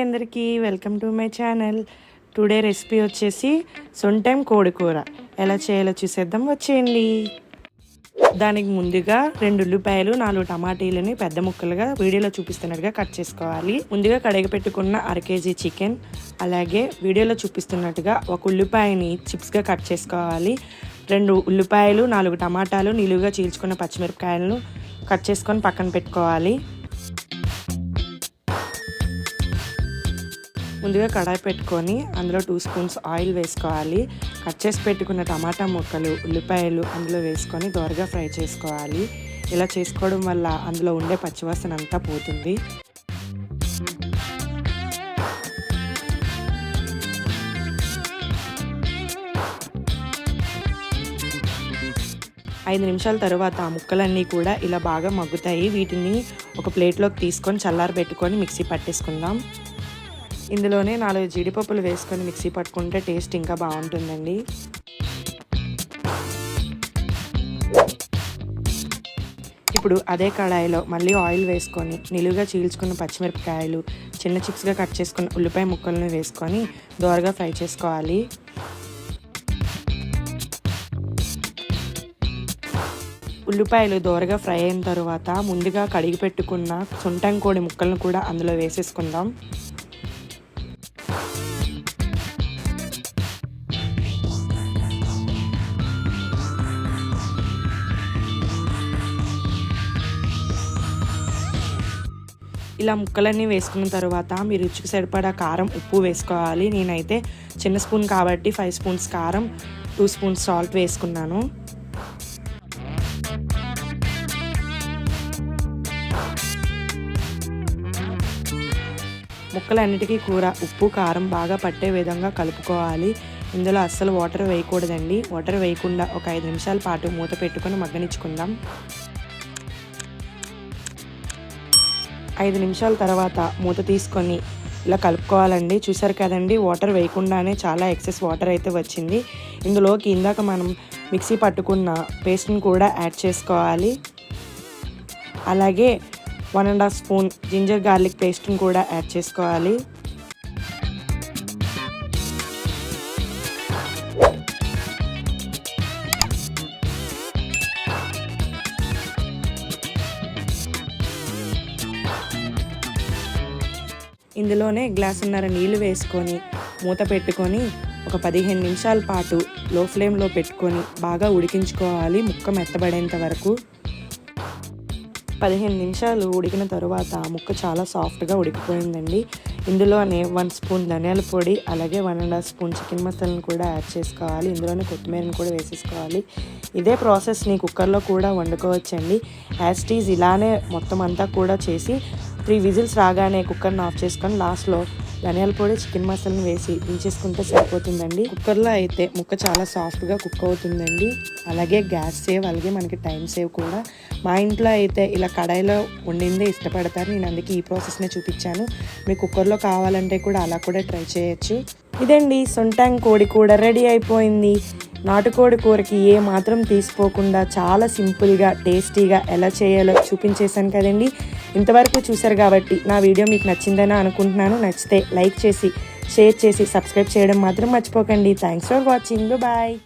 అందరికీ welcome to my channel. Today recipe వచ్చేసి సొంటెం కోడి కూర. ఎలా చేయాలో చూసేద్దాం, వచ్చేయండి. దానికి ముందుగా 2 ఉల్లిపాయలు 4 టమాటీలని పెద్ద ముక్కలుగా వీడియోలో చూపిస్తున్నట్టుగా కట్ చేసుకోవాలి. ముందుగా కడిగి పెట్టుకున్న 1/2 kg చికెన్, అలాగే వీడియోలో చూపిస్తున్నట్టుగా 1 ఉల్లిపాయని చిప్స్గా కట్ చేసుకోవాలి. 2 ఉల్లిపాయలు 4 టమాటాలు నిలువుగా చీల్చుకున్న పచ్చిమిరపకాయలను కట్ చేసుకొని పక్కన పెట్టుకోవాలి. ముందుగా కడాయి పెట్టుకొని అందులో 2 స్పూన్స్ ఆయిల్ వేసుకోవాలి. కట్ చేసి పెట్టుకున్న టమాటా ముక్కలు, ఉల్లిపాయలు అందులో వేసుకొని దోరగా ఫ్రై చేసుకోవాలి. ఇలా చేసుకోవడం వల్ల అందులో ఉండే పచ్చివాసన అంతా పోతుంది. ఐదు నిమిషాల తర్వాత ముక్కలన్నీ కూడా ఇలా బాగా మగ్గుతాయి. వీటిని ఒక ప్లేట్లోకి తీసుకొని చల్లారబెట్టుకొని మిక్సీ పట్టేసుకుందాం. ఇందులోనే 4 జీడిపప్పులు వేసుకొని మిక్సీ పట్టుకుంటే టేస్ట్ ఇంకా బాగుంటుందండి. ఇప్పుడు అదే కడాయిలో మళ్ళీ ఆయిల్ వేసుకొని నిలువుగా చీల్చుకున్న పచ్చిమిరపకాయలు, చిన్న చిప్స్గా కట్ చేసుకున్న ఉల్లిపాయ ముక్కలను వేసుకొని దోరగా ఫ్రై చేసుకోవాలి. ఉల్లిపాయలు దోరగా ఫ్రై అయిన తర్వాత ముందుగా కడిగి పెట్టుకున్న సొంటెం కోడి ముక్కలను కూడా అందులో వేసేసుకుందాం. ఇలా ముక్కలన్నీ వేసుకున్న తర్వాత మీ రుచికి సరిపడా కారం, ఉప్పు వేసుకోవాలి. నేనైతే చిన్న స్పూన్ కాబట్టి 5 స్పూన్స్ కారం, 2 స్పూన్స్ సాల్ట్ వేసుకున్నాను. ముక్కలన్నిటికీ కూర ఉప్పు, కారం బాగా పట్టే విధంగా కలుపుకోవాలి. ఇందులో అస్సలు వాటర్ వేయకూడదండి. వాటర్ వేయకుండా ఒక 5 నిమిషాల పాటు మూత పెట్టుకొని మగ్గనిచ్చుకుందాం. 5 నిమిషాల తర్వాత మూత తీసుకొని ఇలా కలుపుకోవాలండి. చూసారు కదండి, వాటర్ వేయకుండానే చాలా ఎక్సెస్ వాటర్ అయితే వచ్చింది. ఇందులోకి ఇందాక మనం మిక్సీ పట్టుకున్న పేస్ట్ని కూడా యాడ్ చేసుకోవాలి. అలాగే 1.5 స్పూన్ జింజర్ గార్లిక్ పేస్ట్ని కూడా యాడ్ చేసుకోవాలి. ఇందులోనే గ్లాసున్నర నీళ్లు వేసుకొని మూత పెట్టుకొని ఒక 15 నిమిషాల పాటు లో ఫ్లేమ్లో పెట్టుకొని బాగా ఉడికించుకోవాలి, ముక్క మెత్తబడేంత వరకు. 15 నిమిషాలు ఉడికిన తరువాత ముక్క చాలా సాఫ్ట్గా ఉడికిపోయిందండి. ఇందులోనే 1 స్పూన్ ధనియాల పొడి, అలాగే 1.5 స్పూన్ చికెన్ మసాలాను కూడా యాడ్ చేసుకోవాలి. ఇందులోనే కొత్తిమీరను కూడా వేసేసుకోవాలి. ఇదే ప్రాసెస్ని కుక్కర్లో కూడా వండుకోవచ్చండి. యాజ్ ఇట్ ఈజ్ ఇలానే మొత్తం అంతా కూడా చేసి 3 విజిల్స్ రాగానే కుక్కర్ని ఆఫ్ చేసుకొని లాస్ట్లో ధనియాల పొడి, చికెన్ మసాలాను వేసి దించేసుకుంటే సరిపోతుందండి. కుక్కర్లో అయితే ముక్క చాలా సాఫ్ట్గా కుక్ అవుతుందండి. అలాగే గ్యాస్ సేవ్, అలాగే మనకి టైం సేవ్ కూడా. మా ఇంట్లో అయితే ఇలా కడాయిలో వండిందే ఇష్టపడతారు. నేను అందుకే ఈ ప్రాసెస్నే చూపించాను. మీ కుక్కర్లో కావాలంటే కూడా అలా కూడా ట్రై చేయొచ్చు. ఇదండి సొంటెం కోడి కూర రెడీ అయిపోయింది. నాటుకోడి కూరకి ఏ మాత్రం తీసిపోకుండా చాలా సింపుల్గా, టేస్టీగా ఎలా చేయాలో చూపించేశాను కదండి. ఇంతవరకు చూసారు కాబట్టి నా వీడియో మీకు నచ్చిందని అనుకుంటున్నాను. నచ్చితే లైక్ చేసి, షేర్ చేసి, సబ్స్క్రైబ్ చేయడం మాత్రం మర్చిపోకండి. Thanks for watching. బాయ్.